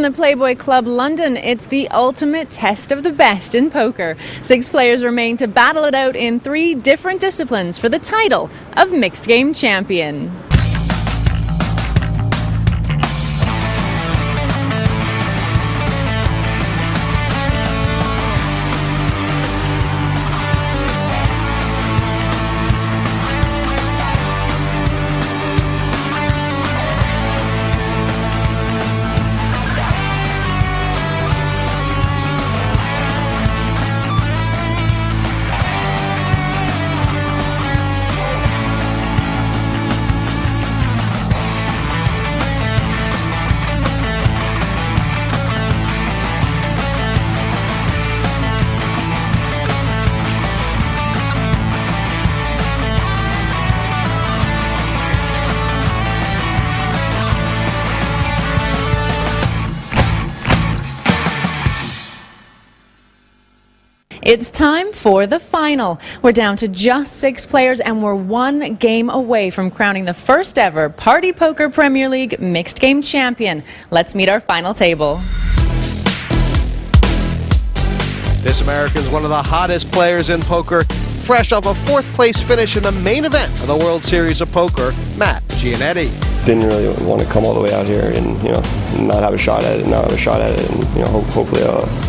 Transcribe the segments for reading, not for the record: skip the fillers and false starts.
the Playboy Club London, it's the ultimate test of the best in poker. 6 players remain to battle it out in 3 different disciplines for the title of Mixed Game Champion. It's time for the final. We're down to just 6 players and we're 1 game away from crowning the first ever Party Poker Premier League Mixed Game Champion. Let's meet our final table. This American is one of the hottest players in poker, fresh off a 4th place finish in the main event of the World Series of Poker, Matt Gianetti. Didn't really want to come all the way out here and, not have a shot at it, and, hopefully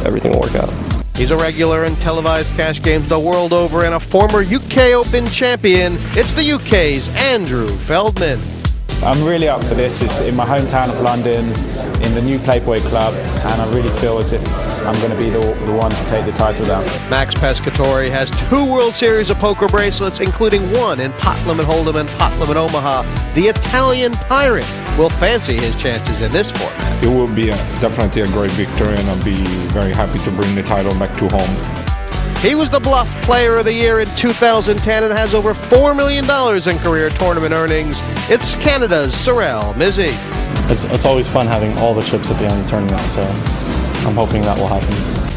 everything will work out. He's a regular in televised cash games the world over and a former UK Open champion. It's the UK's Andrew Feldman. I'm really up for this. It's in my hometown of London, in the new Playboy Club, and I really feel as if I'm going to be the one to take the title down. Max Pescatore has 2 World Series of Poker bracelets, including 1 in Pot Limit Hold'em and Pot Limit Omaha. The Italian Pirate will fancy his chances in this format. It will be definitely a great victory, and I'll be very happy to bring the title back to home. He was the Bluff Player of the Year in 2010 and has over $4 million in career tournament earnings. It's Canada's Sorel Mizzi. It's always fun having all the chips at the end of the tournament, so I'm hoping that will happen.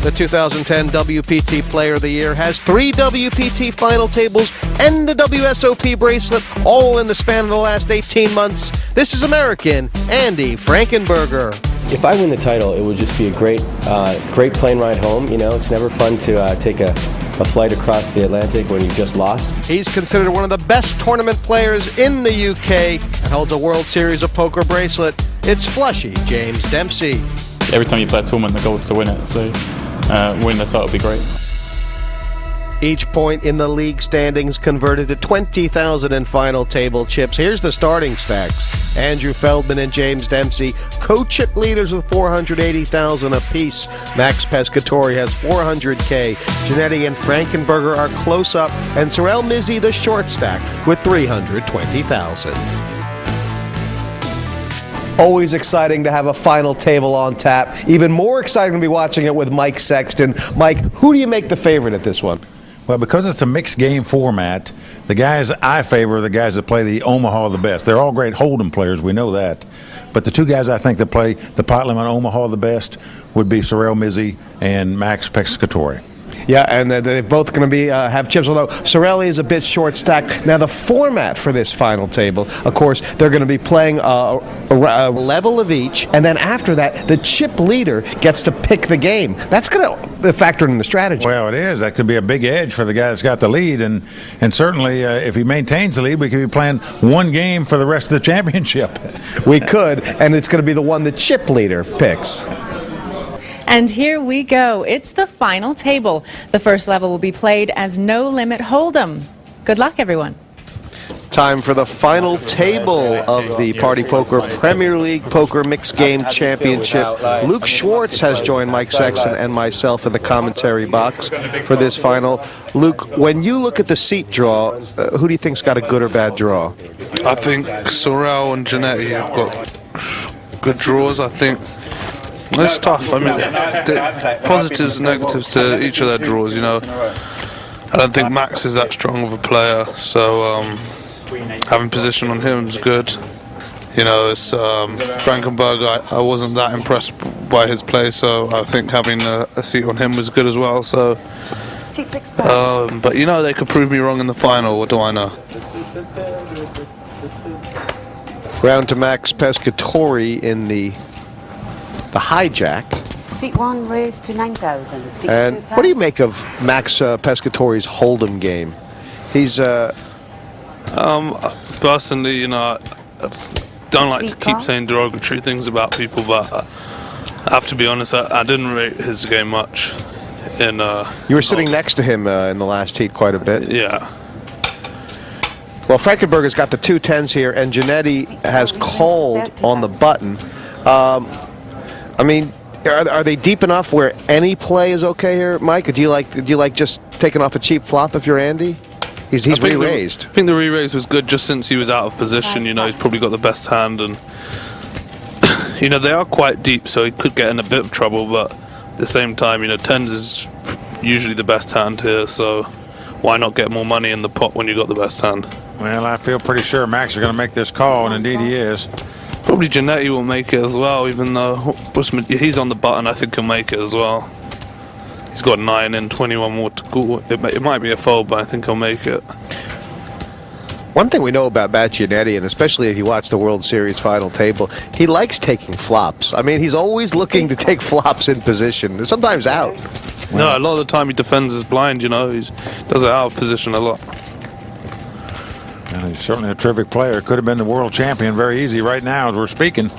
The 2010 WPT Player of the Year has 3 WPT final tables and a WSOP bracelet, all in the span of the last 18 months. This is American Andy Frankenberger. If I win the title, it would just be a great plane ride home. It's never fun to take a flight across the Atlantic when you've just lost. He's considered one of the best tournament players in the UK and holds a World Series of Poker bracelet. It's Flushy James Dempsey. Every time you play a tournament, the goal is to win it, so winning the title would be great. Each point in the league standings converted to 20,000 in final table chips. Here's the starting stacks. Andrew Feldman and James Dempsey, co-chip leaders with 480,000 apiece. Max Pescatore has 400K. Gianetti and Frankenberger are close up, and Sorel Mizzi the short stack with 320,000. Always exciting to have a final table on tap. Even more exciting to be watching it with Mike Sexton. Mike, who do you make the favorite at this one? Well, because it's a mixed game format, the guys I favor are the guys that play the Omaha the best. They're all great Hold'em players, we know that. But the 2 guys I think that play the Pot Limit Omaha the best would be Sorel Mizzi and Max Pescatore. Yeah, and they're both going to have chips, although Sorel is a bit short stacked. Now, the format for this final table, of course, they're going to be playing a level of each, and then after that, the chip leader gets to pick the game. That's going to factor in the strategy. Well, it is. That could be a big edge for the guy that's got the lead, and certainly if he maintains the lead, we could be playing 1 game for the rest of the championship. We could, and it's going to be the one the chip leader picks. And here we go. It's the final table. The first level will be played as No Limit Hold'em. Good luck, everyone. Time for the final table of the Party Poker Premier League Poker Mixed Game Championship. Luke Schwartz has joined Mike Sexton and myself in the commentary box for this final. Luke, when you look at the seat draw, who do you think's got a good or bad draw? I think Sorel and Gianetti have got good draws. I think it's tough. I mean, positives and negatives to each of their draws. I don't think Max is that strong of a player, so having position on him is good. It's Frankenberg. I wasn't that impressed by his play, so I think having a seat on him was good as well. So, but they could prove me wrong in the final. What do I know? Round to Max Pescatore in the the hijack. Seat 1 raised to 9,000. Seat And 2 what do you passed. make of Max Pescatori's Hold'em game? He's Personally, you know, I don't like to keep saying derogatory things about people, but I have to be honest, I didn't rate his game much. you were sitting next to him in the last heat quite a bit. Yeah. Well, Frankenberger's got the 210s here, and Giannetti has called on the button. I mean, are they deep enough where any play is okay here, Mike? Or do you like just taking off a cheap flop if you're Andy? He's re-raised. I think the re-raise was good just since he was out of position. You know, he's probably got the best hand, and you know they are quite deep, so he could get in a bit of trouble. But at the same time, you know, tens is usually the best hand here, so why not get more money in the pot when you got the best hand? Well, I feel pretty sure Max is going to make this call, and indeed he is. Probably Giannetti will make it as well, even though he's on the button. I think he'll make it as well. He's got 9 and 21 more to go. It might be a fold, but I think he'll make it. One thing we know about Matt Giannetti, and especially if you watch the World Series final table, he likes taking flops. I mean, he's always looking to take flops in position, sometimes out. No, a lot of the time he defends his blind, you know. He does it out of position a lot. And he's certainly a terrific player. Could have been the world champion very easy right now as we're speaking.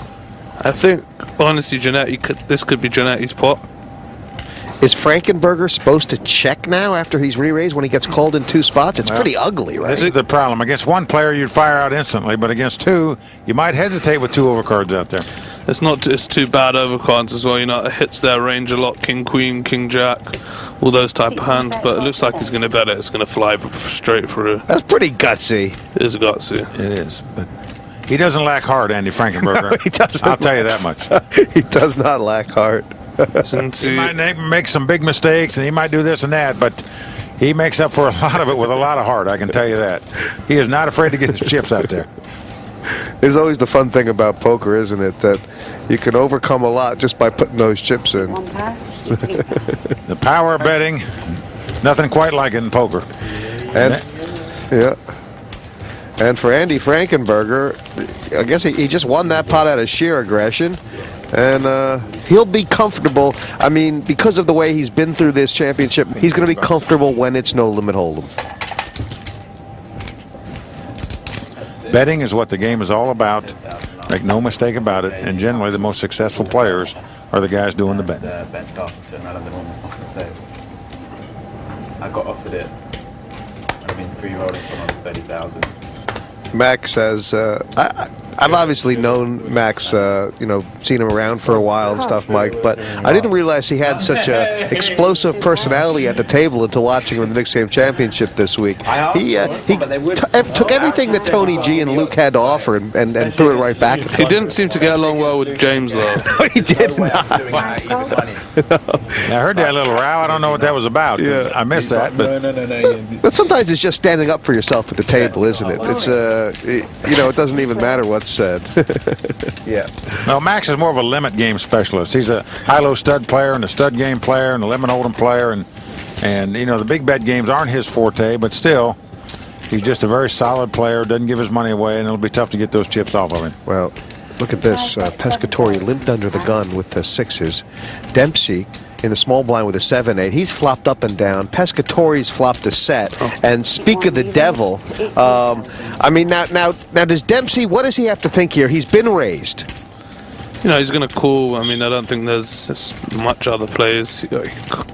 I think, honestly, this could be Giannetti's pot. Is Frankenberger supposed to check now after he's re-raised when he gets called in 2 spots? It's pretty ugly, right? This is the problem. Against one player, you'd fire out instantly, but against 2, you might hesitate with 2 overcards out there. It's 2 bad overcards as well, you know. It hits their range a lot. King, Queen, King, Jack, all those type of hands. But it looks like he's going to bet it. It's going to fly straight through. That's pretty gutsy. It is gutsy. It is, but he doesn't lack heart, Andy Frankenberger. No, he doesn't. I'll tell you that much. He does not lack heart. He might make some big mistakes, and he might do this and that, but he makes up for a lot of it with a lot of heart, I can tell you that. He is not afraid to get his chips out there. There's always the fun thing about poker, isn't it? That you can overcome a lot just by putting those chips in. One pass, seat 3 pass. The power of betting, nothing quite like it in poker. And yeah. And for Andy Frankenberger, I guess he just won that pot out of sheer aggression. And he'll be comfortable. I mean, because of the way he's been through this championship, he's going to be comfortable when it's no limit hold'em. Betting is what the game is all about. Make no mistake about it. And generally, the most successful players are the guys doing the betting. I got offered it. I've been free rolling for another 30,000. Max says, I've obviously known Max, you know, seen him around for a while and stuff, Mike, but I didn't realize he had such a explosive personality at the table until watching him in the Mixed Game Championship this week. He took everything that Tony G and Luke had to offer and threw it right back. He didn't seem to get along well with James, though. No, he did not. I heard that little row. I don't know what that was about. Yeah. I missed that. But But sometimes it's just standing up for yourself at the table, isn't it? It's you know, it doesn't even matter what's said. Yeah. no, Max is more of a limit game specialist. He's a high-low stud player and a stud game player and a limit hold'em player, and you know the big bet games aren't his forte, but still, he's just a very solid player. Doesn't give his money away, and it'll be tough to get those chips off of him. Well, look at this. Pescatori limped under the gun with the 6s. Dempsey in the small blind with a 7-8. He's flopped up and down. Pescatori's flopped a set. And speak of the devil, I mean, now does Dempsey, what does he have to think here? He's been raised. You know, he's going to call. I mean, I don't think there's much other plays.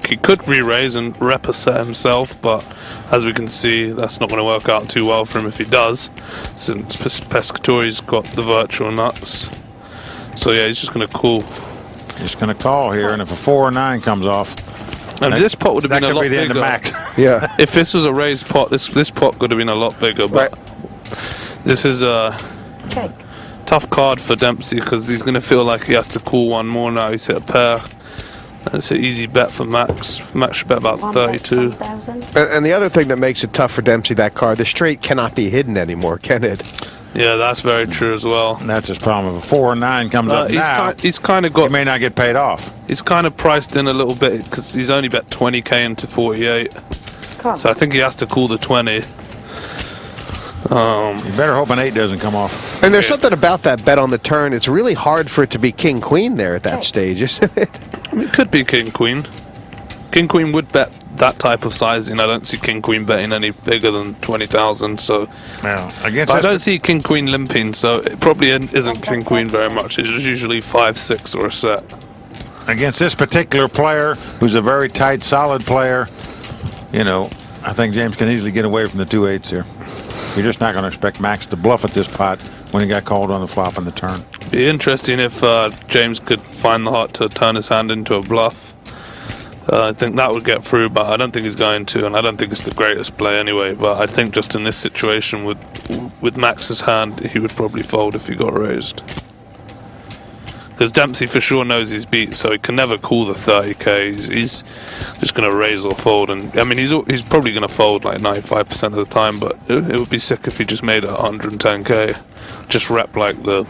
He could re-raise and rep a set himself, but as we can see, that's not going to work out too well for him if he does, since Pescatori's got the virtual nuts. So yeah, he's just going to call. He's going to call here, and if a 4 or 9 comes off, and this pot would have been a lot bigger. Max. Yeah. If this was a raised pot, this pot could have been a lot bigger. But this is a tough card for Dempsey because he's going to feel like he has to call one more now. He's hit a pair. And it's an easy bet for Max. Max should bet about 32. And the other thing that makes it tough for Dempsey, that card, the straight cannot be hidden anymore, can it? Yeah, that's very true as well. And that's his problem. If a 4 or 9 comes up now, he's kind of got. He may not get paid off. He's kind of priced in a little bit because he's only bet 20k into 48. So I think he has to call the 20. You better hope an 8 doesn't come off. And there's something about that bet on the turn. It's really hard for it to be king queen there at that stage, isn't it? I mean, it could be king queen. King queen would bet that type of sizing. I don't see king queen betting any bigger than 20,000. So Well, against I this, don't see king queen limping. So it probably isn't king queen very much. It's usually 5-6 or a set. against this particular player, who's a very tight, solid player, you know, I think James can easily get away from the 2-8s here. You're just not going to expect Max to bluff at this pot when he got called on the flop and the turn. Be interesting if James could find the heart to turn his hand into a bluff. I think that would get through, but I don't think he's going to, and I don't think it's the greatest play anyway. But I think just in this situation with Max's hand, he would probably fold if he got raised. Because Dempsey for sure knows he's beat, so he can never call the 30k. He's just going to raise or fold, and I mean he's probably going to fold like 95% of the time. But it would be sick if he just made it 110k, just rep like the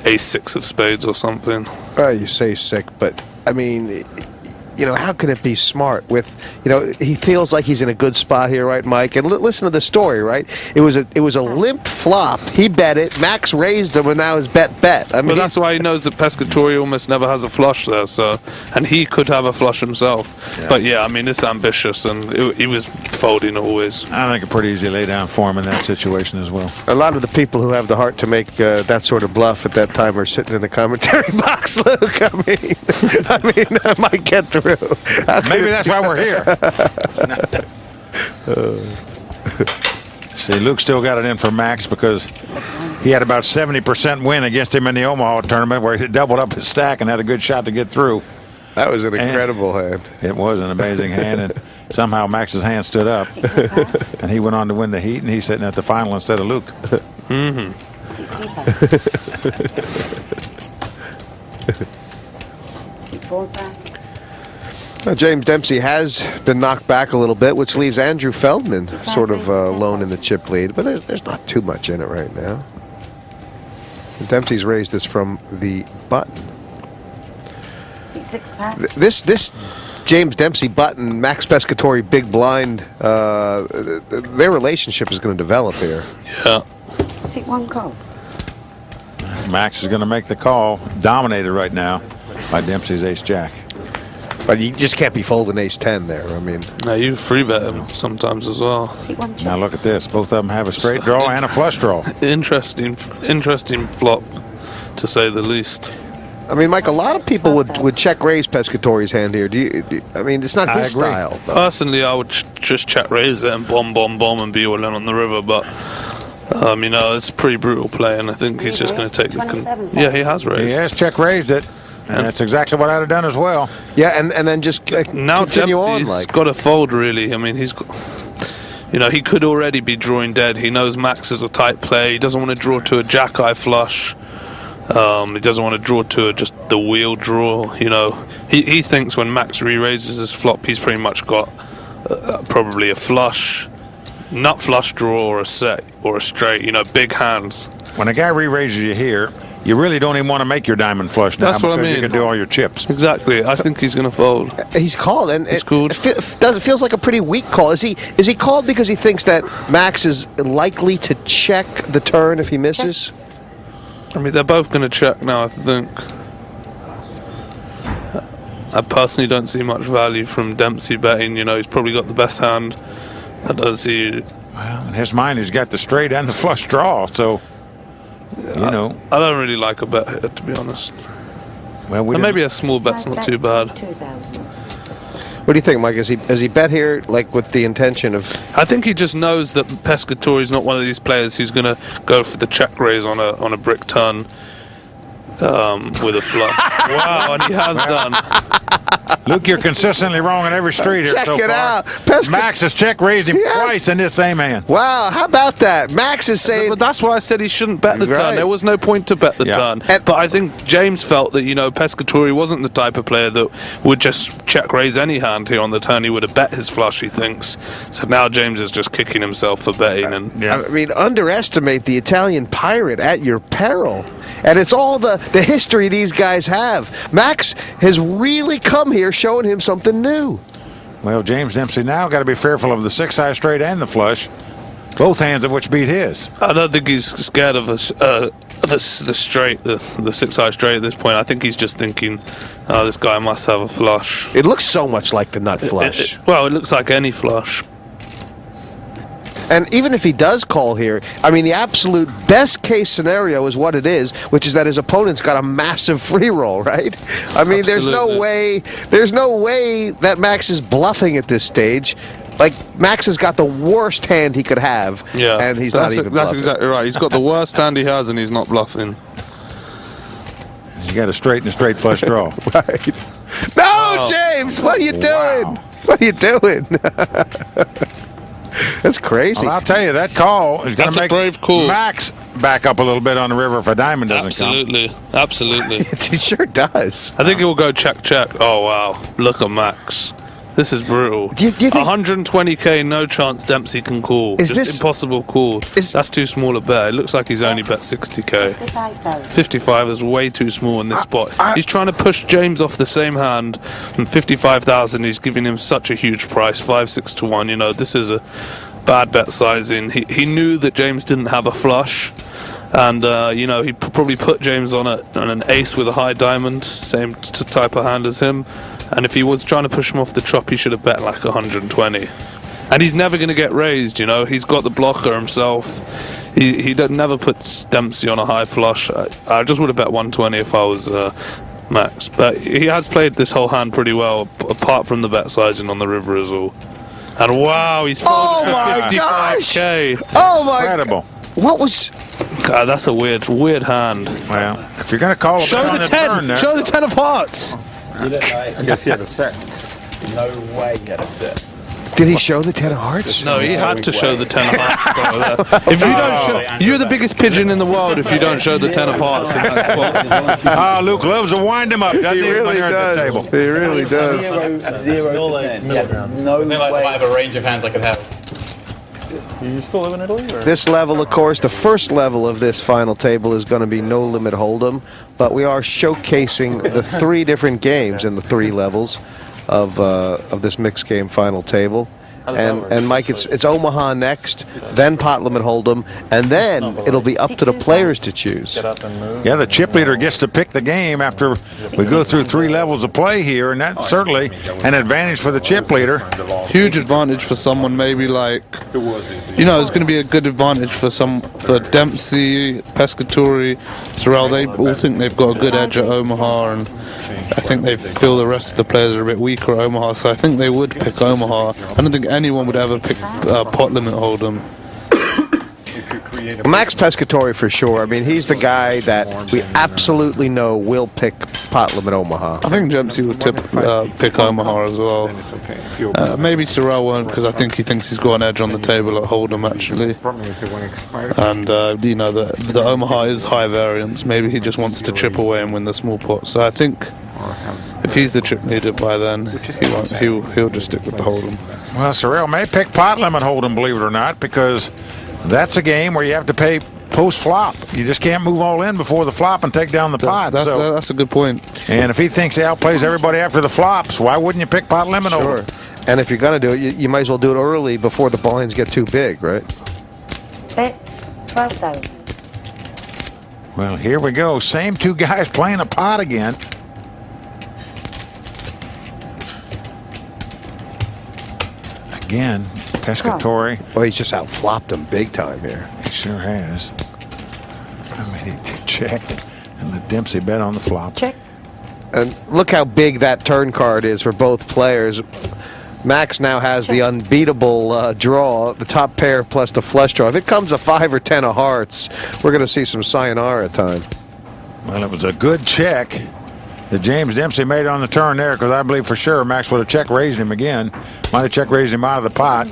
ace-6 of spades or something. Oh, you say sick, but I mean, you know, how can it be smart with, you know, he feels like he's in a good spot here, right, Mike? And listen to the story, right? It was a limp flop. He bet it. Max raised him, and now his bet. I mean, Well, that's why he knows that Pescatori almost never has a flush there. So, and he could have a flush himself. Yeah. But yeah, I mean, it's ambitious, and he was folding always. I think a pretty easy lay down for him in that situation as well. a lot of the people who have the heart to make that sort of bluff at that time are sitting in the commentary box, Luke. I mean, I might get through. Maybe that's why we're here. See, Luke still got it in for Max because he had about 70% win against him in the Omaha tournament where he doubled up his stack and had a good shot to get through. That was an incredible hand. It was an amazing hand, and somehow Max's hand stood up, and he went on to win the heat, and he's sitting at the final instead of Luke. See, 4 pass. Well, James Dempsey has been knocked back a little bit, which leaves Andrew Feldman sort of alone in the chip lead. But there's not too much in it right now. And Dempsey's raised this from the button. See, 6 pass. This James Dempsey button, Max Pescatori big blind, their relationship is going to develop here. Yeah. See, 1 call. Max is going to make the call, dominated right now by Dempsey's ace-jack. But you just can't be folding ace-10 there. I mean, Now you free bet him sometimes as well. See, 1 check. Now look at this. Both of them have a straight draw and a flush draw. Interesting flop, to say the least. I mean, Mike, a lot of people would check raise Pescatori's hand here. I mean, it's not his agree. style. though. Personally, I would just check raise it and bomb and be all in on the river. But you know, it's pretty brutal play, and I think he's just going to take the. 27,000. Yeah, he has raised. He has check raised it, and that's exactly what I'd have done as well. Yeah, and then just Now continue on. Dempsey's Like, got to fold, really. I mean, he's got, you know, he could already be drawing dead. He knows Max is a tight play. He doesn't want to draw to a jack-eye flush. He doesn't want to draw to just the wheel draw. You know, he thinks when Max re-raises his flop, he's pretty much got probably a flush, nut flush draw, or a set or a straight. You know, big hands. When a guy re-raises you here, you really don't even want to make your diamond flush now. That's what I because mean. You can do all your chips. Exactly. I think he's going to fold. he's called, and It's called. it feels like a pretty weak call. Is he called because he thinks that Max is likely to check the turn if he misses? I mean, they're both going to check now, I think. I personally don't see much value from Dempsey betting. You know, he's probably got the best hand. I don't see. Well, in his mind, he's got the straight and the flush draw, so, you know. I don't really like a bet here, to be honest. Well, And maybe a small bet's not too bad. 2,000. What do you think, Mike? Has he bet here like with the intention of? I think he just knows that Pescatori's not one of these players who's going to go for the check raise on a brick turn with a flush. Wow, and he has done. Luke, you're consistently wrong on every street here Check so it far. out. Max has check raised him Yeah. twice in this same hand. Wow, how about that? Max is saying. But that's why I said he shouldn't bet the Right. turn. There was no point to bet the Yeah. turn. And- But I think James felt that, you know, Pescatori wasn't the type of player that would just check raise any hand here on the turn. He would have bet his flush, he thinks. So now James is just kicking himself for betting. And Yeah. I mean, underestimate the Italian pirate at your peril. And it's all the history these guys have. Max has really come here showing him something new. Well, James Dempsey now got to be fearful of the 6-high straight and the flush. both hands of which beat his. I don't think he's scared of the straight, the 6-high straight at this point. I think he's just thinking, oh, this guy must have a flush. It looks so much like the nut flush. Well, it looks like any flush. And even if he does call here, I mean, the absolute best case scenario is what it is, which is that his opponent's got a massive free roll, right? I mean, there's no way that Max is bluffing at this stage. Like, Max has got the worst hand he could have, and he's not even bluffing. That's exactly right. He's got the worst hand he has, and he's not bluffing. You got a straight and a straight flush draw. Right. No, James, what are you doing? Wow. What are you doing? That's crazy. Well, I'll tell you, that call is going to make brave call. Max back up a little bit on the river if a diamond doesn't Absolutely. Absolutely. He sure does. I think it will go check, check. Oh, wow. Look at Max. This is brutal. Do you think 120k, no chance Dempsey can call. Is Just this impossible call. That's too small a bet. It looks like he's only bet 60k. 55,000. 55 is way too small in this spot. He's trying to push James off the same hand. And 55,000, he's giving him such a huge price, 5-6 to 1. You know, this is a bad bet sizing. He knew that James didn't have a flush. And, you know, he probably put James on an ace with a high diamond, same type of hand as him. And if he was trying to push him off the chop, he should have bet like 120. And he's never going to get raised, you know. He's got the blocker himself. He never puts Dempsey on a high flush. I just would have bet 120 if I was Max. But he has played this whole hand pretty well, apart from the bet sizing on the river as well. And wow, he's folded for 55k. Oh my! Incredible. What was? God, that's a weird hand. Well, if you're going to call a Show bet on the the 10. turn there, Show the 10 of hearts. You look like. I guess he had a set. No way he had a set. Did he show the 10 of hearts? No, he had to show the 10 of hearts. Bro. If you don't show, you're the biggest pigeon in the world if you don't show the 10 of hearts in that spot. Luke loves to wind him up, doesn't he? really When you're at the does. table. He really does. 0%. Yeah, no way. I might have a range of hands I could have. You still live in Italy? Or? This level, of course, the first level of this final table is going to be no limit hold'em, but we are showcasing the 3 different games in the 3 levels of this mixed game final table. And Mike, it's Omaha next, then pot limit hold'em, and then it'll be up to the players to choose. Yeah, the chip leader gets to pick the game after we go through 3 levels of play here, and that's certainly an advantage for the chip leader. Huge advantage for someone maybe like, you know, it's going to be a good advantage for Dempsey, Pescatore, Sorrell. They all think they've got a good edge at Omaha, and I think they feel the rest of the players are a bit weaker at Omaha, so I think they would pick Omaha. I don't think anyone would ever pick pot limit hold'em. Max Pescatore for sure. I mean, he's the guy that we absolutely know will pick pot limit Omaha. I think Dempsey would pick Omaha as well. Maybe Sorrell won't, because I think he thinks he's got an edge on the table at hold'em actually. And you know, the Omaha is high variance. Maybe he just wants to chip away and win the small pot. So I think if he's the chip leader by then, he'll just stick with the hold'em. Well, Sorrell may pick pot limit hold'em, believe it or not, because that's a game where you have to pay post-flop. You just can't move all in before the flop and take down the pot. That's a good point. And if he thinks he outplays everybody after the flops, why wouldn't you pick pot limit Sure. hold'em? And if you're going to do it, you might as well do it early before the blinds get too big, right? Bet 12,000. Well, here we go. Same 2 guys playing a pot again. Again, Pescatore. Well, he's just out-flopped him big time here. He sure has. I mean, he checked and let Dempsey bet on the flop. Check. And look how big that turn card is for both players. Max now has the unbeatable draw, the top pair plus the flush draw. If it comes a 5 or 10 of hearts, we're going to see some sayonara time. Well, it was a good check that James Dempsey made on the turn there, because I believe for sure Max would have check raised him again. Might have check raised him out of the pot.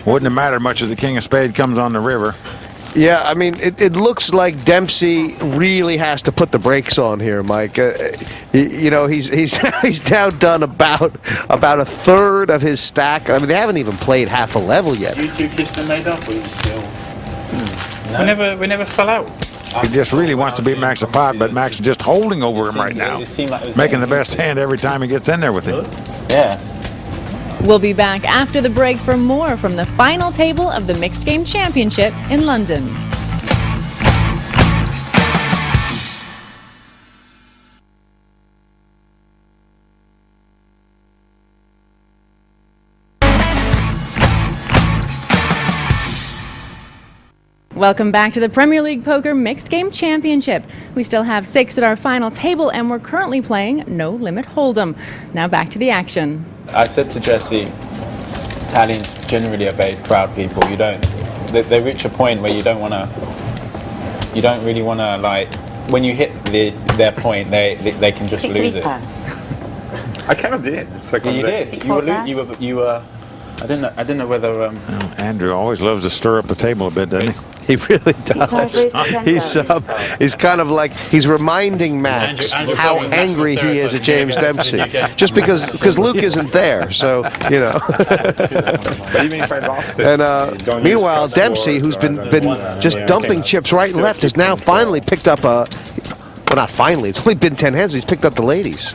Wouldn't have mattered much if the king of spade comes on the river. Yeah, I mean, it looks like Dempsey really has to put the brakes on here, Mike. You know, he's now done about a third of his stack. I mean, they haven't even played half a level yet. You 2 kissed and made up, or you still? No. We never fell out. He just really wants to beat Max a pot, but Max is just holding over him right now, making the best hand every time he gets in there with him. Yeah. We'll be back after the break for more from the final table of the Mixed Game Championship in London. Welcome back to the Premier League Poker Mixed Game Championship. We still have 6 at our final table, and we're currently playing No Limit Hold'em. Now back to the action. I said to Jesse, Italians generally are very proud people. You don't. They reach a point where you don't really want to like. When you hit their point, they can just lose it. I kind of did. You did. You were. I didn't know whether. Andrew always loves to stir up the table a bit, doesn't he? He really does. He's kind of like, he's reminding Max how angry he is at James Dempsey. Just because Luke isn't there, so, you know. And meanwhile, Dempsey, who's been just dumping chips right and left, has now finally picked up well, not finally, it's only been 10 hands, he's picked up the ladies.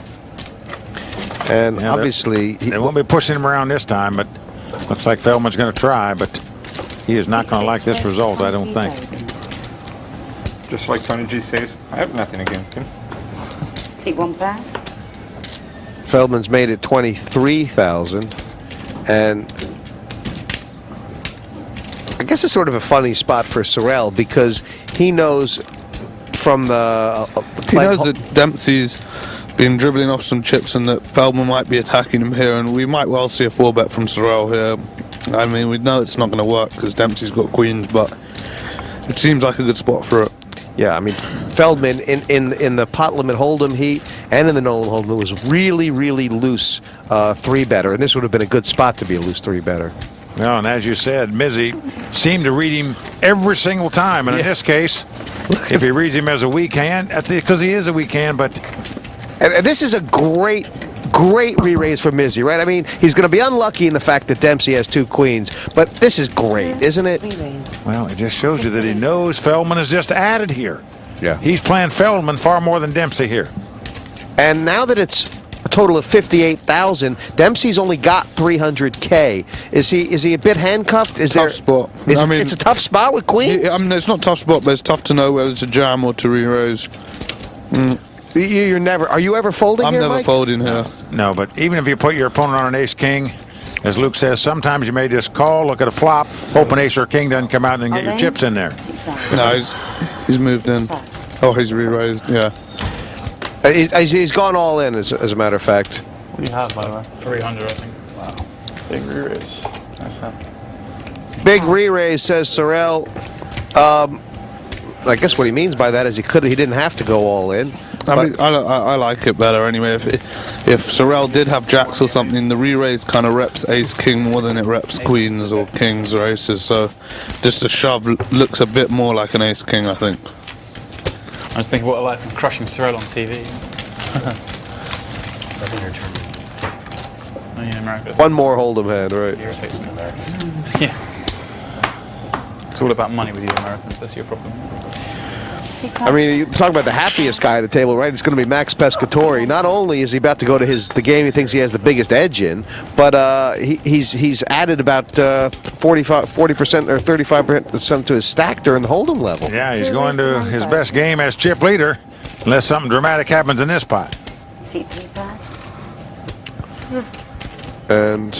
And yeah, obviously... They won't be pushing him around this time, but looks like Feldman's going to try, but he is not going to like this result, I don't think. Just like Tony G says, I have nothing against him. See, one pass. Feldman's made it 23,000, and I guess it's sort of a funny spot for Sorrell because he knows from the... he knows that Dempsey's been dribbling off some chips and that Feldman might be attacking him here, and we might well see a 4-bet from Sorrell here. I mean, we know it's not going to work because Dempsey's got queens, but it seems like a good spot for it. Yeah, I mean, Feldman in the pot limit hold'em heat and in the no limit hold'em was really, really loose 3-better, and this would have been a good spot to be a loose 3-better. Well, and as you said, Mizzy seemed to read him every single time, and in this case, if he reads him as a weak hand, that's because he is a weak hand, but... And this is a great re-raise for Mizzy, right? I mean, he's going to be unlucky in the fact that Dempsey has 2 queens, but this is great, isn't it? Well, it just shows you that he knows Feldman is just added here. Yeah. He's playing Feldman far more than Dempsey here. And now that it's a total of 58,000, Dempsey's only got 300K. Is he a bit handcuffed? Is tough spot. I mean, it's a tough spot with queens. I mean, it's not a tough spot, but it's tough to know whether to jam or to re-raise. You're never. Are you ever folding I'm here, never Mike? folding here. No, but even if you put your opponent on an ace-king, as Luke says, sometimes you may just call, look at a flop, hope an ace or king doesn't come out and get your chips in there. No, he's moved in. Oh, he's re-raised, yeah. He's gone all in, as a matter of fact. What do you have, by the way? 300, I think. Wow. Big re-raise. That's that. Big re-raise, says Sorrell. I guess what he means by that is he didn't have to go all in. I mean, I like it better anyway. If Sorrell did have jacks or something, the re-raise kind of reps ace-king more than it reps queens or kings or aces. So just a shove looks a bit more like an ace-king, I think. I was thinking, what a life of crushing Sorrell on TV. Oh, yeah, America. One more hold'em hand, right? Irritates me, America. Yeah. It's all about money with you Americans. That's your problem. I mean, you talk about the happiest guy at the table, right? It's going to be Max Pescatore. Not only is he about to go to the game he thinks he has the biggest edge in, but he's added about 40% or 35% to his stack during the hold'em level. Yeah, he's going to his best game as chip leader, unless something dramatic happens in this pot. And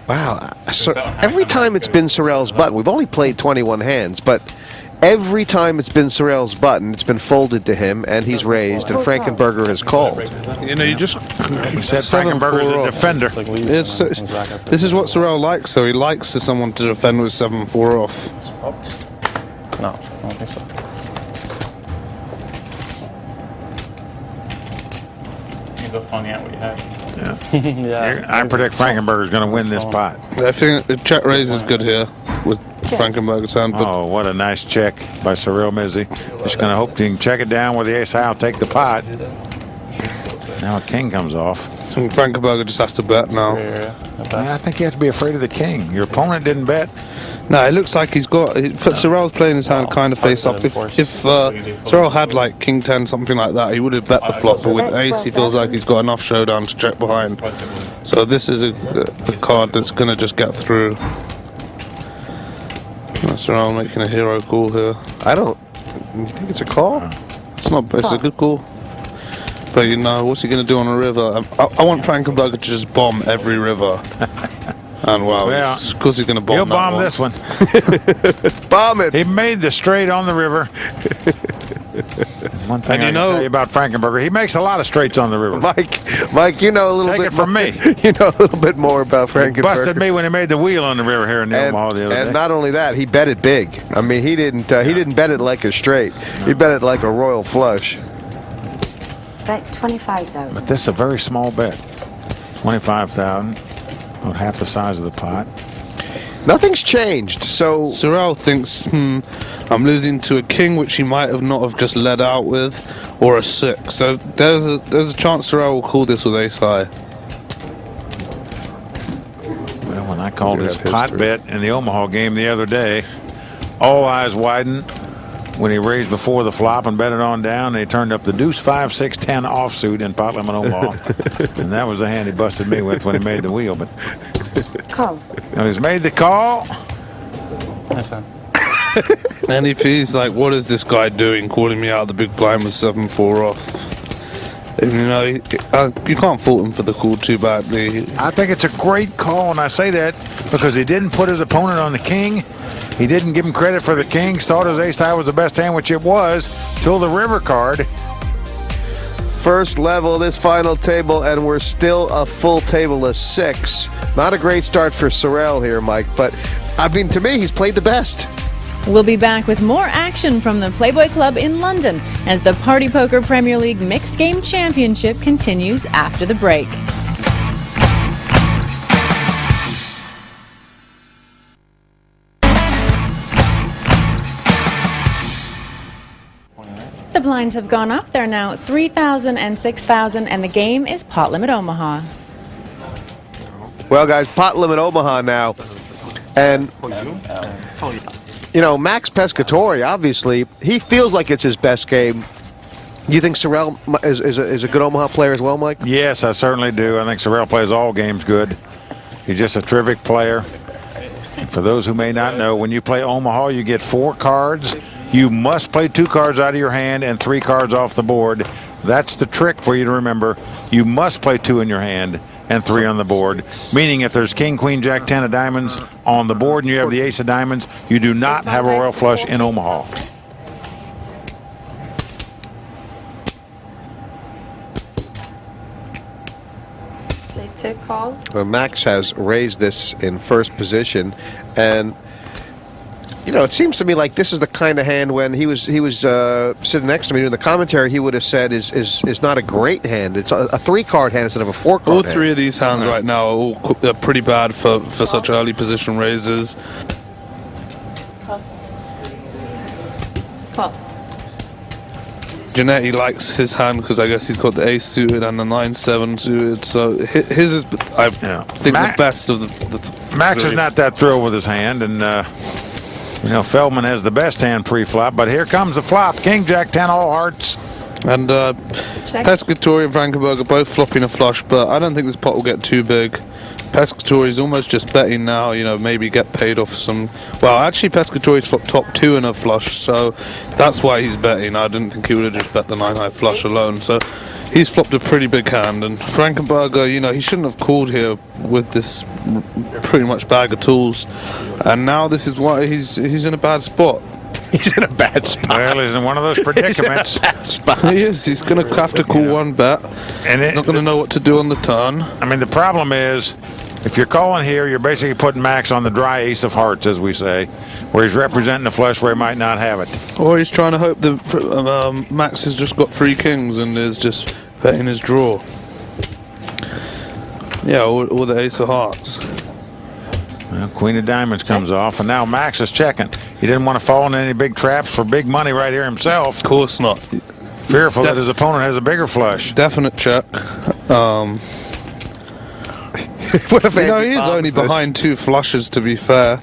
wow, so every time it's been Sorrell's button, we've only played 21 hands, but every time it's been Sorrell's button, it's been folded to him, and he's raised, and Frankenberger has called. You know, you just said Frankenberger's a defender. This is what Sorrell likes, so he likes someone to defend with 7-4 off. No, I don't think so. You go finding out what you have. Yeah. I predict Frankenberger's going to win this pot. I think the check raise is good here with Frankenberger's hand. Oh, what a nice check by Sorrell Mizzy. Just going to hope you can check it down with the ace high. I'll take the pot. Now a king comes off. Frankenberger just has to bet now. I think you have to be afraid of the king. Your opponent didn't bet. No, it looks like he's got. Sorrell's playing his hand kind of face up. If Sorrell had like King 10, something like that, he would have bet the flop. But with ace, he feels like he's got enough showdown to check behind. So this is a card that's going to just get through. Sorrell making a hero call here. I don't. You think it's a call? It's not. It's a good call. But you know, what's he going to do on a river? I want Frankenberger to just bomb every river. And well, of course he's going to bomb. He'll bomb this one. Bomb it. He made the straight on the river. One thing I can tell you about Frankenberger, he makes a lot of straights on the river. Mike, you know a little bit. Take it from me. You know a little bit more about Frankenberger. He busted me when he made the wheel on the river here in the Omaha the other day. And not only that, he bet it big. I mean, he didn't bet it like a straight. He bet it like a royal flush. Bet 25,000. But this is a very small bet. 25,000. About half the size of the pot. Nothing's changed. So Sorrell thinks, I'm losing to a king, which he might have not have just led out with, or a 6. So there's a chance Sorrell will call this with ace high. Well, when I called his pot bet in the Omaha game the other day, all eyes widened when he raised before the flop and bet it on down. They turned up the deuce 5, 6, 10 offsuit in pot limit Omaha, and that was the hand he busted me with when he made the wheel. But call. Now he's made the call. And if he's like, what is this guy doing, calling me out of the big blind with 7-4 off? And, you know, you can't fault him for the call too badly. I think it's a great call, and I say that because he didn't put his opponent on the king. He didn't give him credit for the kings, thought his ace high was the best hand, which it was, till the river card. first level of this final table, and we're still a full table of 6. Not a great start for Sorrell here, Mike, but I mean, to me, he's played the best. We'll be back with more action from the Playboy Club in London as the Party Poker Premier League Mixed Game Championship continues after the break. The blinds have gone up. They're now 3,000 and 6,000, and the game is Pot Limit Omaha. Well, guys, Pot Limit Omaha now. And, you know, Max Pescatore, obviously, he feels like it's his best game. You think Sorrell is a good Omaha player as well, Mike? Yes, I certainly do. I think Sorrell plays all games good. He's just a terrific player. For those who may not know, when you play Omaha, you get 4 cards. You must play 2 cards out of your hand and 3 cards off the board. That's the trick for you to remember. You must play 2 in your hand and 3 on the board, meaning if there's king, queen, jack, 10 of diamonds on the board and you have the ace of diamonds, you do not have a royal flush in Omaha. Max has raised this in first position, and you know, it seems to me like this is the kind of hand when he was sitting next to me doing the commentary, he would have said is not a great hand. It's a 3-card hand instead of a 4-card hand. All 3 of these hands right now are all pretty bad for such early position raises. Janetti likes his hand because I guess he's got the ace suited and the 9-7 suited. So his is, I think, the best of the Max is not that thrilled with his hand, and you know, Feldman has the best hand pre-flop, but here comes the flop. King, jack, 10, all hearts. And Pescatore and Frankenberger both flopping a flush, but I don't think this pot will get too big. Pescatore is almost just betting now, you know, maybe get paid off some. Well, actually, Pescatore's flopped top 2 in a flush, so that's why he's betting. I didn't think he would have just bet the 9-high flush alone. So he's flopped a pretty big hand, and Frankenberger, you know, he shouldn't have called here with this pretty much bag of tools. And now this is why he's in a bad spot. He's in a bad spot. Well, he's in one of those predicaments. He's in a bad spot. He is. He's going to have to call one bet. And not going to know what to do on the turn. I mean, the problem is, if you're calling here, you're basically putting Max on the dry ace of hearts, as we say, where he's representing the flush where he might not have it. Or he's trying to hope that Max has just got 3 kings and is just betting his draw. Yeah, or the ace of hearts. Well, queen of diamonds comes off, and now Max is checking. He didn't want to fall into any big traps for big money right here himself. Of course not. Fearful that his opponent has a bigger flush. Definite check. What if you know, he is only behind 2 flushes, to be fair.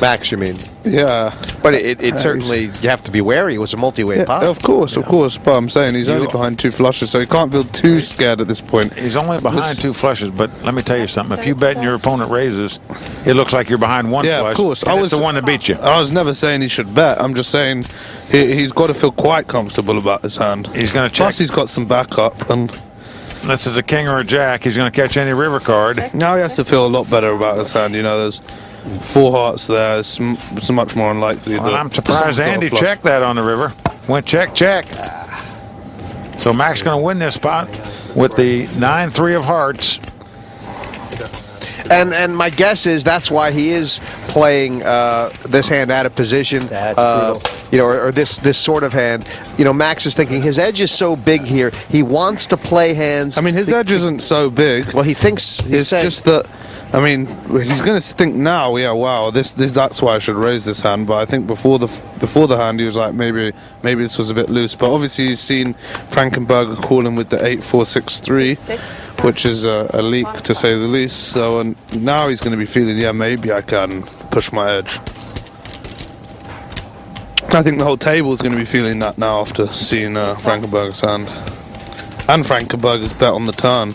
Max, you mean? Yeah. But it certainly, you have to be wary. It was a multi-way pot. Of course. But I'm saying he's only behind 2 flushes, so he can't feel too scared at this point. He's only behind 2 flushes, but let me tell you something. If you bet and your opponent raises, it looks like you're behind 1 flush. Yeah, of course. I was the one that beat you. I was never saying he should bet. I'm just saying he's got to feel quite comfortable about his hand. He's going to check. Plus, he's got some backup, and this is a king or a jack. He's going to catch any river card. now he has to feel a lot better about his hand. You know, there's 4 hearts there. It's much more unlikely. Well, I'm surprised Andy checked that on the river. Went check, check. So Mac's going to win this spot with the 9-3 of hearts. And my guess is that's why he is playing this hand out of position. You know, or this sort of hand. You know, Max is thinking his edge is so big here. He wants to play hands. I mean, his edge isn't so big. Well, he thinks it's just that. I mean, he's going to think now. Yeah, wow, that's why I should raise this hand. But I think before the hand, he was like, maybe this was a bit loose. But obviously, he's seen Frankenberger call him with the 8-4-6-3, which is a leak to say the least. So now he's going to be feeling, yeah, maybe I can push my edge. I think the whole table is going to be feeling that now after seeing Frankenberger's hand and Frankenberger's bet on the turn.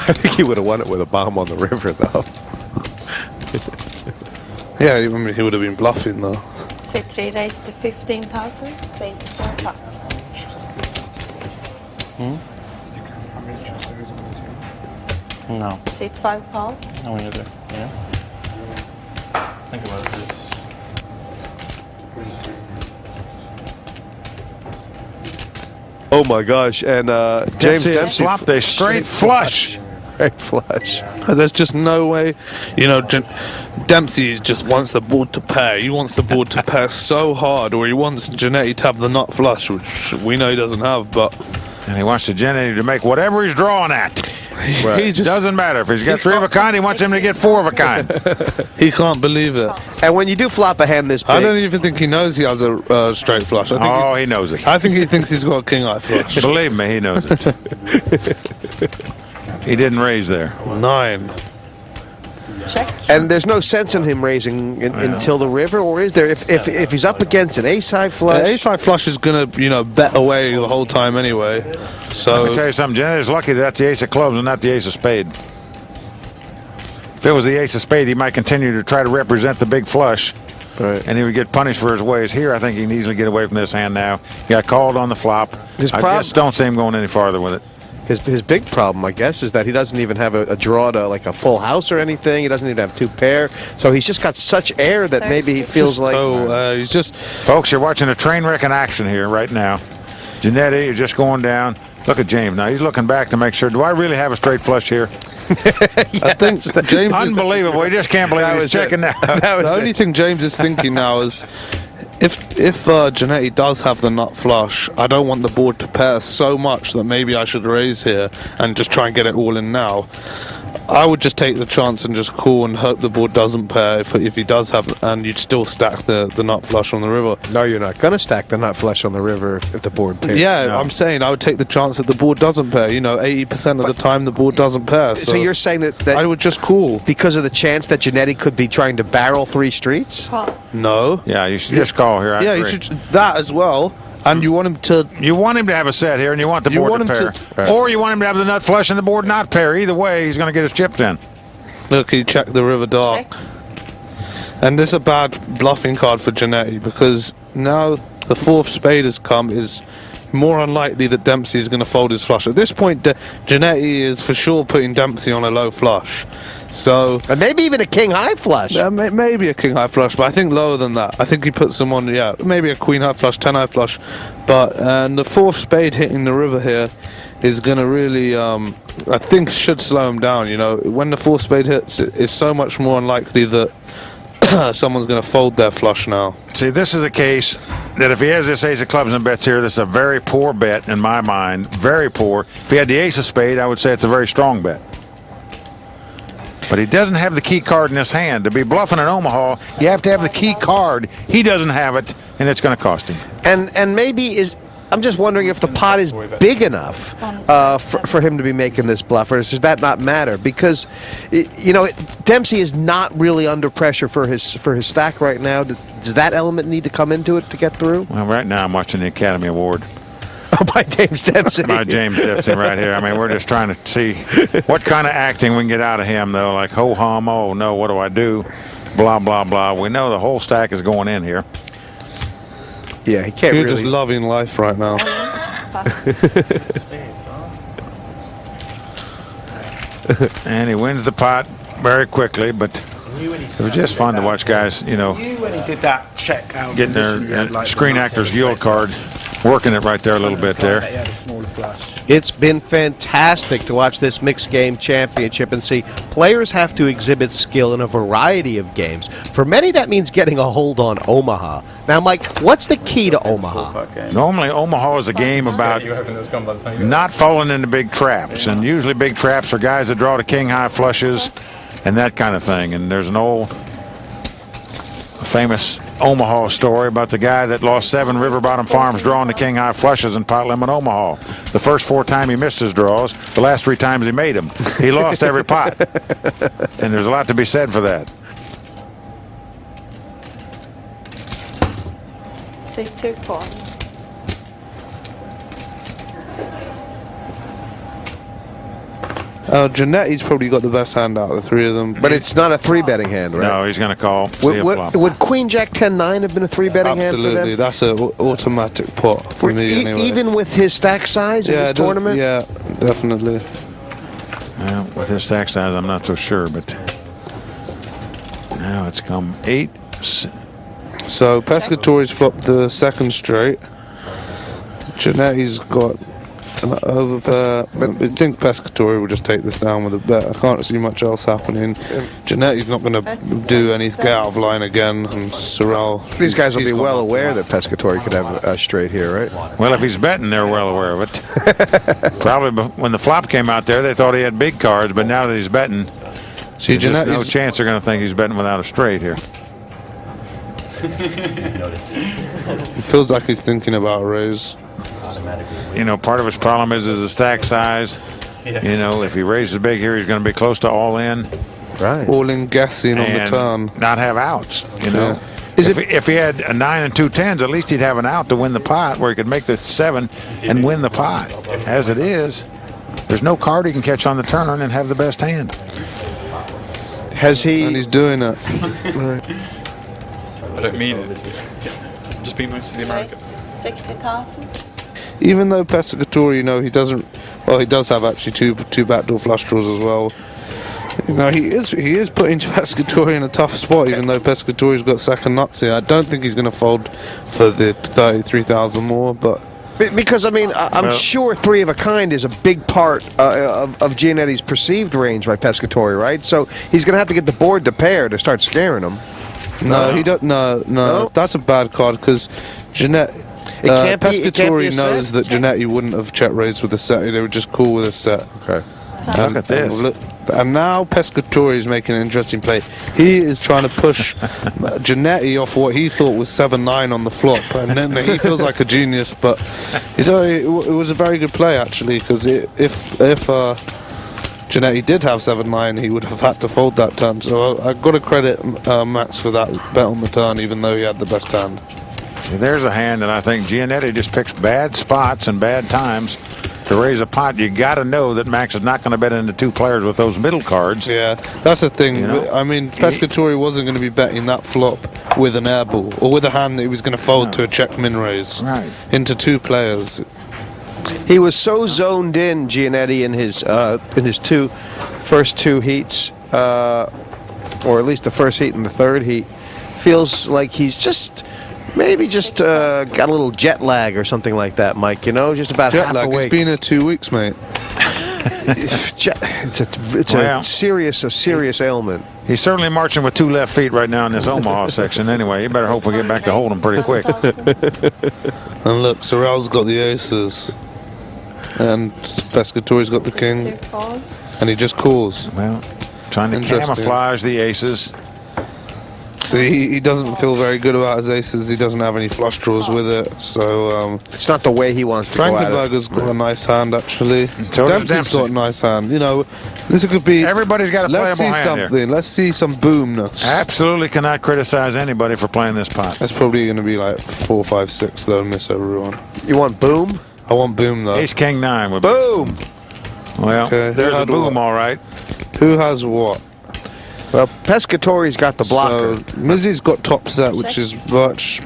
I think he would have won it with a bomb on the river, though. Yeah, I mean, he would have been bluffing, though. C3 raised to 15,000, C4 plus. No. C5 Paul. No, we either. Yeah. Think about this. Oh my gosh! And James Dempsey flopped a straight flush. Straight flush. There's just no way, you know. Dempsey just wants the board to pair. He wants the board to pair so hard, or he wants Janetti to have the nut flush, which we know he doesn't have. But and he wants the Janetti to make whatever he's drawing at. Right. He just doesn't matter if he's got 3 of a kind. He wants him to get 4 of a kind. He can't believe it. And when you do flop a hand this big, I don't even think he knows he has a straight flush. I think he knows it. I think he thinks he's got a king eye flush. Believe me, he knows it. He didn't raise there. 9. Check. and there's no sense in him raising until the river, or is there? If he's up against an ace-high flush, the ace-high flush is gonna bet away the whole time anyway. So let me tell you something, Janet is lucky that's the ace of clubs and not the ace of spade. If it was the ace of spade, he might continue to try to represent the big flush. Right. And he would get punished for his ways. Here, I think he can easily get away from this hand now. He got called on the flop. I just don't see him going any farther with it. His big problem, I guess, is that he doesn't even have a draw to like a full house or anything. He doesn't even have 2 pair. So he's just got such air that maybe he feels like... he's just... Folks, you're watching a train wreck in action here right now. Janetti is just going down. Look at James now. He's looking back to make sure, do I really have a straight flush here? I think James... Unbelievable. He just can't believe he's checking that. The only thing James is thinking now is... If Janetti does have the nut flush, I don't want the board to pair so much that maybe I should raise here and just try and get it all in now. I would just take the chance and just call and hope the board doesn't pair if he does have, and you'd still stack the nut flush on the river. No, you're not going to stack the nut flush on the river if the board pairs. Yeah, no. I'm saying I would take the chance that the board doesn't pair. 80% of the time the board doesn't pair. So you're saying that I would just call. Because of the chance that Janetti could be trying to barrel 3 streets? No. Yeah, you should just call here. You should that as well. And you want him to have a set here, and you want the board to pair. Or you want him to have the nut flush and the board not pair. Either way, he's going to get his chips in. Look, he checked the river dark. And this is a bad bluffing card for Janetti, because now the 4th spade has come, is more unlikely that Dempsey is going to fold his flush. At this point, Janetti is for sure putting Dempsey on a low flush. So and maybe even a king high flush. Maybe a king high flush, but I think lower than that. I think he puts them on, maybe a queen high flush, 10 high flush. But the 4th spade hitting the river here is going to really, I think, should slow him down. When the 4th spade hits, it's so much more unlikely that someone's going to fold their flush now. See, this is a case that if he has this ace of clubs and bets here, this is a very poor bet in my mind. Very poor. If he had the ace of spade, I would say it's a very strong bet. But he doesn't have the key card in his hand. To be bluffing in Omaha, you have to have the key card. He doesn't have it, and it's going to cost him. And maybe I'm just wondering if the pot is big enough for him to be making this bluff, or does that not matter? Because Dempsey is not really under pressure for his stack right now. Does that element need to come into it to get through? Well, right now I'm watching the Academy Award. Oh, by James Dempsey. By James Dempsey right here. I mean, we're just trying to see what kind of acting we can get out of him, though. Like, ho-hum, oh, no, what do I do? Blah, blah, blah. We know the whole stack is going in here. Yeah, he can't You're really... just loving life right now. And he wins the pot very quickly, but it was just fun to watch guys, When he did that check out getting their Screen Actors Guild card, working it right there a little bit there. It's been fantastic to watch this mixed game championship and see players have to exhibit skill in a variety of games. For many, that means getting a hold on Omaha. Now, Mike, what's the key to Omaha? Normally, Omaha is a game about not falling into big traps, and usually big traps are guys that draw to king-high flushes and that kind of thing. And there's an old famous Omaha story about the guy that lost 7 River Bottom Farms drawing the king-high flushes in pot limit Omaha. The first 4 times he missed his draws, the last 3 times he made them. He lost every pot. And there's a lot to be said for that. 6-2-4. Janetti's probably got the best hand out of the 3 of them. But it's not a 3-betting hand, right? No, he's going to call. Would Queen Jack 10-9 have been a 3-betting hand for them? Absolutely, that's an automatic pot for me anyway. Even with his stack size in this tournament? Yeah, definitely. Well, with his stack size, I'm not so sure, but now it's come 8. So Pescatori's flopped the second straight. Janetti's got an overpair. I think Pescatori will just take this down with a bet. I can't see much else happening. Janetti's not going to do any get out of line again. And Sorrel. These guys will be well aware that Pescatori could have a straight here, right? Well, if he's betting, they're well aware of it. Probably when the flop came out there, they thought he had big cards, but now that he's betting, there's no chance they're going to think he's betting without a straight here. It feels like he's thinking about a raise. Part of his problem is the stack size. If he raises big here, he's going to be close to all in. Right. All in guessing on the turn. Not have outs, If he had a 9 and 2 10s, at least he'd have an out to win the pot where he could make the 7 and win the pot. As it is, there's no card he can catch on the turn and have the best hand. Has he? And he's doing it. Right. I don't mean it. Just being nice to the Americans. 60,000. Even though Pescatori, he doesn't. Well, he does have actually two backdoor flush draws as well. He is putting Pescatori in a tough spot. Even though Pescatori's got second nuts here, I don't think he's going to fold for the 33,000 more. But because I'm sure 3 of a kind is a big part of Gianetti's perceived range by Pescatori, right? So he's going to have to get the board to pair to start scaring him. No, he don't. No, that's a bad card because Janetti. Pescatori knows that Janetti wouldn't have check raised with a set. They were just cool with a set. Okay. Look at this. And now Pescatori is making an interesting play. He is trying to push Janetti off what he thought was 7-9 on the flop, and then he feels like a genius. But it was a very good play actually, because if Janetti did have 7-9, he would have had to fold that turn. So I've got to credit Max for that bet on the turn, even though he had the best hand. There's a hand that I think Gianetti just picks bad spots and bad times to raise a pot. You got to know that Max is not going to bet into 2 players with those middle cards. Yeah, that's the thing. Pescatori wasn't going to be betting that flop with an airball or with a hand that he was going to fold to a check min raise into 2 players. He was so zoned in, Gianetti, in his first two heats, or at least the first heat and the third heat. Feels like he's maybe got a little jet lag or something like that, Mike. Just about jet half lag. awake. It's been 2 weeks, mate. It's a serious ailment. He's certainly marching with 2 left feet right now in this Omaha section. Anyway, you better hope we get back to hold him pretty quick. And look, Sorrel's got the aces, and Pescatori's got the king, and he just calls. Well, trying to camouflage the aces. So he doesn't feel very good about his aces. He doesn't have any flush draws with it. So it's not the way he wants to go at it. Frankenberger's got a nice hand, actually. So does Dempsey's got a nice hand. You know, this could be... Everybody's got a playable Let's see hand something. here. Let's see some boomness. Absolutely cannot criticize anybody for playing this pot. That's probably going to be like 4, 5, 6, though, miss everyone. You want boom? I want boom, though. Ace King 9 would Boom! Well, Okay, there's who a had boom, what? all right. Who has what? Well, Pescatori's got the blocker. So, Mizzy's got top set, which is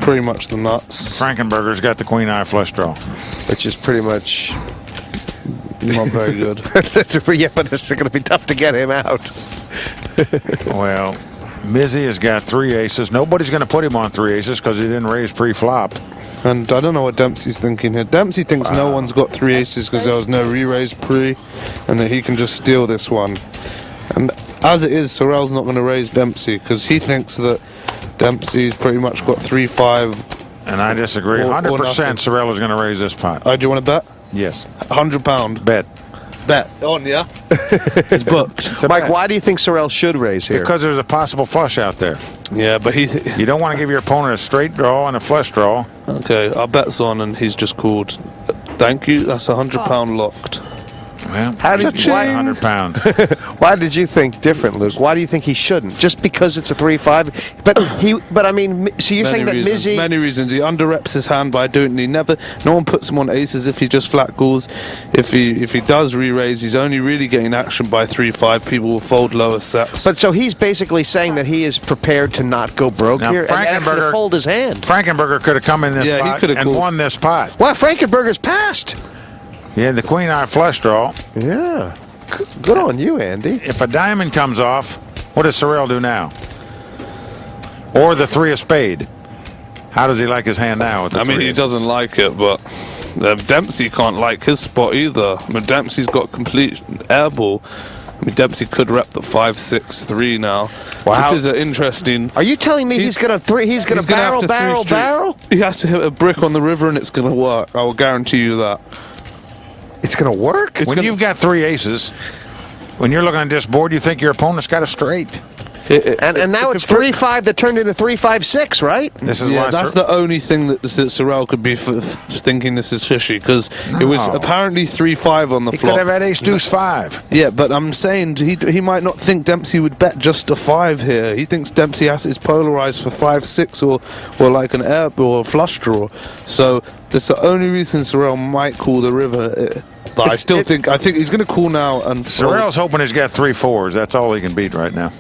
pretty much the nuts. Frankenberger's got the queen eye flush draw. Which is pretty much... Not very good. Yeah, but it's going to be tough to get him out. Well, Mizzy has got 3 aces. Nobody's going to put him on 3 aces because he didn't raise pre-flop. And I don't know what Dempsey's thinking here. Dempsey thinks no one's got 3 aces because there was no re-raise pre, and that he can just steal this one. And as it is, Sorrell's not going to raise Dempsey because he thinks that Dempsey's pretty much got 3-5. And I disagree. 100% Sorrell is going to raise this pot. Do you want to bet? Yes. £100. Bet. Bet. On, yeah? It's booked. Mike, why do you think Sorrell should raise here? Because there's a possible flush out there. Yeah, but you don't want to give your opponent a straight draw and a flush draw. Okay, our bet's on and he's just called. Thank you, that's £100 locked. Well, How did you, why, £100. Why did you think different, Luke? Why do you think he shouldn't? Just because it's a 3-5? But I mean, so you're saying that Mizzy... Many reasons. He underreps his hand by doing it. No one puts him on aces if he just flat calls. If he does re-raise, he's only really getting action by 3-5. People will fold lower sets. But so he's basically saying that he is prepared to not go broke Now, here and actually fold his hand. Frankenberger could have come in this pot and won this pot. Well, Frankenberger's passed. He had the queen eye flush draw. Yeah. Good on you, Andy. If a diamond comes off, what does Sorrell do now? Or the 3 of spade. How does he like his hand now? With the I mean, he doesn't like it, but Dempsey can't like his spot either. I mean, Dempsey's got complete airball. I mean, Dempsey could rep the 5-6-3 now. Wow. This is an interesting... Are you telling me he's gonna barrel? He has to hit a brick on the river and it's gonna work. I will guarantee you that. It's gonna work? When you've got 3 aces, when you're looking at this board, you think your opponent's got a straight. And now it's 3-5 that turned into 3-5-6, right? This is yeah, that's the only thing that Sorrell could be thinking this is fishy, because it was apparently 3-5 on the he flop. He could have had ace deuce 5. Yeah, but I'm saying he might not think Dempsey would bet just a 5 here. He thinks Dempsey is polarized for 5-6 or like an air or a flush draw. So that's the only reason Sorrell might call the river. But I think he's going to call now. And Sorrell's hoping he's got 3 4s. That's all he can beat right now.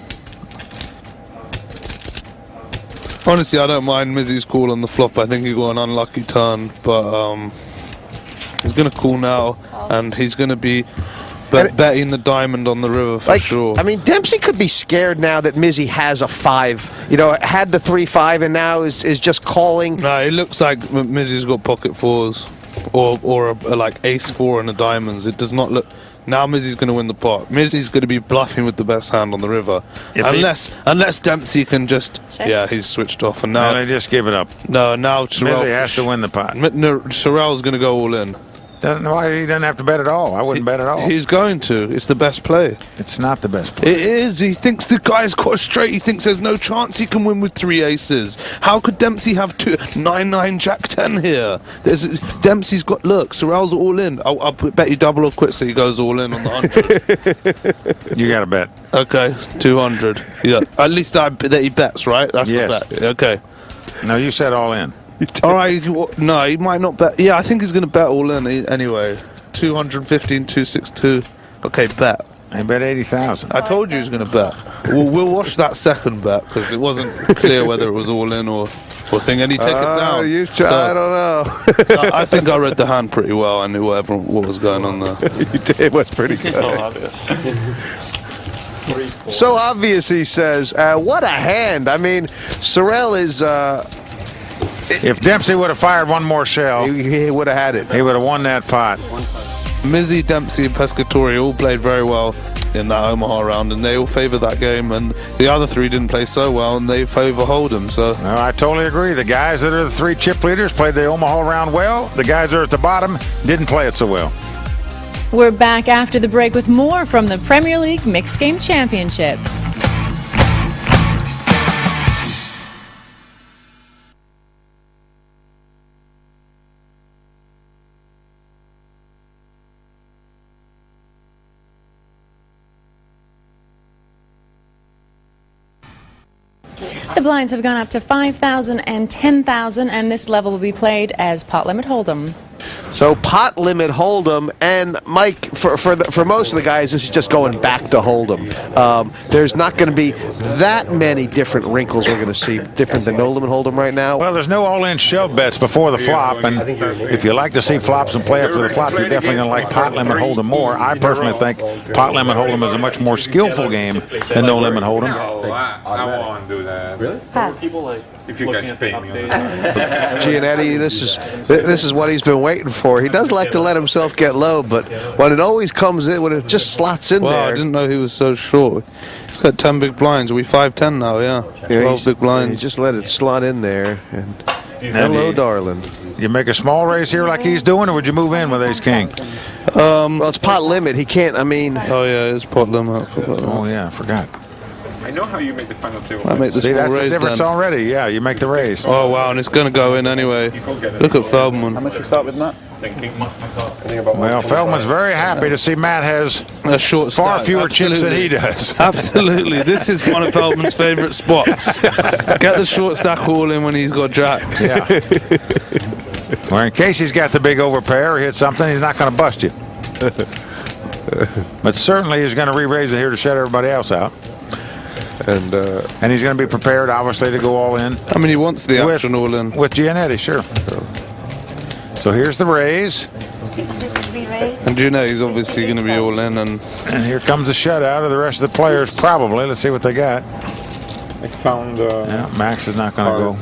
Honestly, I don't mind Mizzy's call on the flop. I think he got an unlucky turn, but he's going to call now, and he's going to be betting the diamond on the river for sure. I mean, Dempsey could be scared now that Mizzy has a 5. You know, had the 3-5 and now is just calling. No, it looks like Mizzy's got pocket 4s or like ace 4 and a diamonds. It does not look. Now Mizzy's going to win the pot. Mizzy's going to be bluffing with the best hand on the river, unless Dempsey can just. Yeah, he's switched off, and now they just give it up. No, now Sorrell Mizzy has to win the pot. No, Sorrell's going to go all in. Why he doesn't have to bet at all? I wouldn't bet at all. He's going to. It's the best play. It's not the best play. It is. He thinks the guy's got a straight. He thinks there's no chance he can win with 3 aces. How could Dempsey have 9-9 Jack 10 here? Dempsey's got. Look, Sorrell's all in. I'll bet you double or quit so he goes all in on the 100. You got to bet. Okay, 200. Yeah, at least that he bets, right? That's the bet. Okay. No, you said all in. All right, no, he might not bet. Yeah, I think he's going to bet all in anyway. 215, 262. Okay, bet. I bet 80,000. I told you he was going to bet. We'll watch that second bet because it wasn't clear whether it was all in or thing. And he take it down. I don't know. So I think I read the hand pretty well. I knew what was going on there. You did. It was pretty good. So obvious, he says. What a hand. I mean, Sorrell is... if Dempsey would have fired one more shell, he would have had it. He would have won that pot. Mizzy, Dempsey, and Pescatori all played very well in that Omaha round, and they all favoured that game. And the other 3 didn't play so well, and they favour Hold'em. So no, I totally agree. The guys that are the 3 chip leaders played the Omaha round well. The guys that are at the bottom didn't play it so well. We're back after the break with more from the Premier League Mixed Game Championship. The blinds have gone up to 5,000 and 10,000, and this level will be played as pot limit hold'em. So pot limit hold'em, and Mike, for most of the guys, this is just going back to hold'em. There's not going to be that many different wrinkles we're going to see different than no limit hold'em right now. Well, there's no all-in shove bets before the flop, and if you like to see flops and play after the flop, you're definitely going to like pot limit hold'em more. I personally think pot limit hold'em is a much more skillful game than no limit hold'em. No, I won't do that. Really? Pass. If you guys pay me. Giannetti, this is what he's been waiting for. He does like to let himself get low, but when it always comes in, when it just slots in Well, there. I didn't know he was so short. He's got 10 big blinds. Are we 5'10" now? Yeah. 12 big blinds. He just let it slot in there. And hello, darling. You make a small raise here like he's doing, or would you move in with ace-king? Well, it's pot limit. He can't, I mean... Oh, yeah, it's pot limit. Oh, yeah, I forgot. I know how you make the final table. I make the See, small that's the raise difference then. already. Yeah, you make the raise. Oh, wow, and it's going to go in anyway. Look at Feldman. How much you start with, Matt? Well, Feldman's very happy to see Matt has A short far stack. fewer chips than Absolutely. he does. Absolutely. This is one of Feldman's favourite spots. Get the short stack all in when he's got jacks. Yeah. Well, in case he's got the big overpair or hit something, he's not going to bust you. But certainly he's going to re-raise it here to shut everybody else out. And he's going to be prepared, obviously, to go all in. I mean, he wants the action all in. With Giannetti, sure. So here's the raise. And Giannetti's obviously going to be all in. And here comes the shutout of the rest of the players, probably. Let's see what they got. I found... Yeah, Max is not going to go.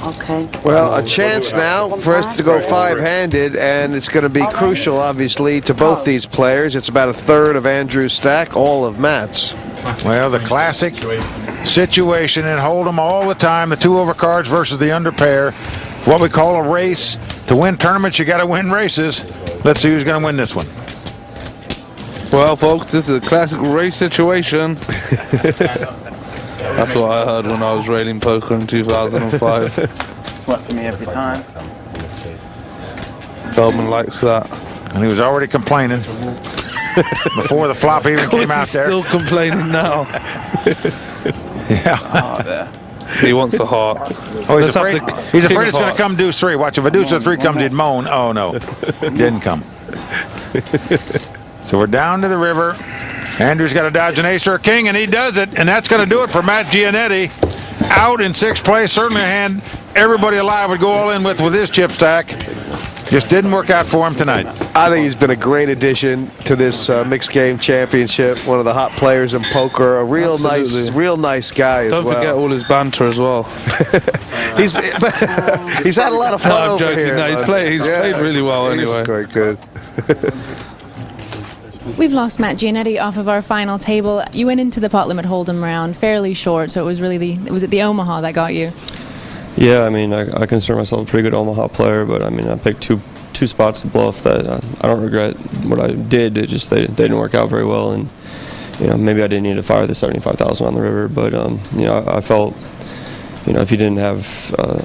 Okay. Well, a chance now for us to go five-handed, and it's going to be crucial, obviously, to both these players. It's about a third of Andrew's stack, all of Matt's. Well, the classic situation in hold'em all the time, the two overcards versus the underpair. What we call a race. To win tournaments, you got to win races. Let's see who's going to win this one. well, folks, this is a classic race situation. That's what I heard when I was railing poker in 2005. It's worked for me every time. Feldman likes that. And he was already complaining before the flop even came out there. Still complaining now. Yeah. Oh, there. He wants a heart. Oh, he's afraid it's going to come deuce three. Watch, if a deuce or three comes, he'd moan. Oh, no. Didn't come. So we're down to the river. Andrew's got to dodge an ace or a king, and he does it. And that's going to do it for Matt Giannetti. Out in sixth place. Certainly a hand everybody alive would go all in with his chip stack. Just didn't work out for him tonight. I think he's been a great addition to this mixed game championship. One of the hot players in poker. A real nice guy as well. Don't forget all his banter as well. he's had a lot of fun I'm over joking. here. No, he's played really well anyway. He's quite good. We've lost Matt Giannetti off of our final table. You went into the pot limit hold'em round fairly short, so it was really was it the Omaha that got you? Yeah, I mean, I consider myself a pretty good Omaha player, but I mean, I picked two spots to bluff that I don't regret what I did. It just they didn't work out very well, and you know, maybe I didn't need to fire the 75,000 on the river, but you know, I felt, you know, if he didn't have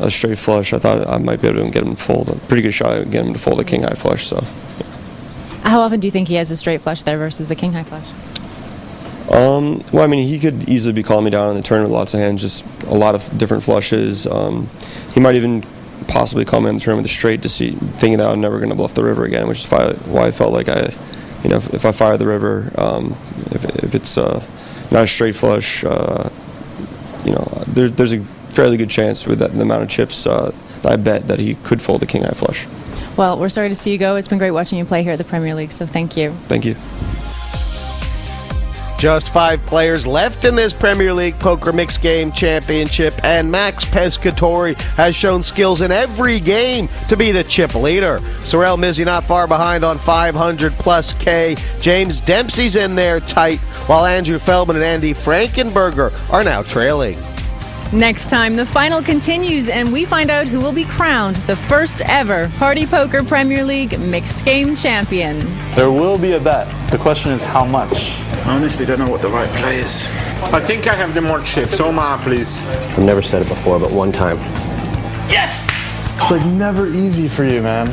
a straight flush, I thought I might be able to get him to fold. A pretty good shot at getting him to fold a king high flush. So. How often do you think he has a straight flush there versus the king high flush? Well, I mean, he could easily be calling me down in the tournament with lots of hands, just a lot of different flushes. He might even possibly call me on the tournament with a straight to see, thinking that I'm never going to bluff the river again, which is why I felt like you know, if I fire the river, if it's not a straight flush, you know, there's a fairly good chance with the amount of chips that I bet that he could fold the king high flush. Well, we're sorry to see you go. It's been great watching you play here at the Premier League, so thank you. Thank you. Just 5 players left in this Premier League Poker Mixed Game Championship, and Max Pescatore has shown skills in every game to be the chip leader. Sorel Mizzi not far behind on 500 plus K. James Dempsey's in there tight, while Andrew Feldman and Andy Frankenberger are now trailing. Next time, the final continues, and we find out who will be crowned the first ever Party Poker Premier League Mixed Game Champion. There will be a bet. The question is how much? I honestly don't know what the right play is. I think I have the more chips. Omaha, please. I've never said it before, but one time. Yes! It's like never easy for you, man.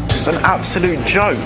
It's an absolute joke.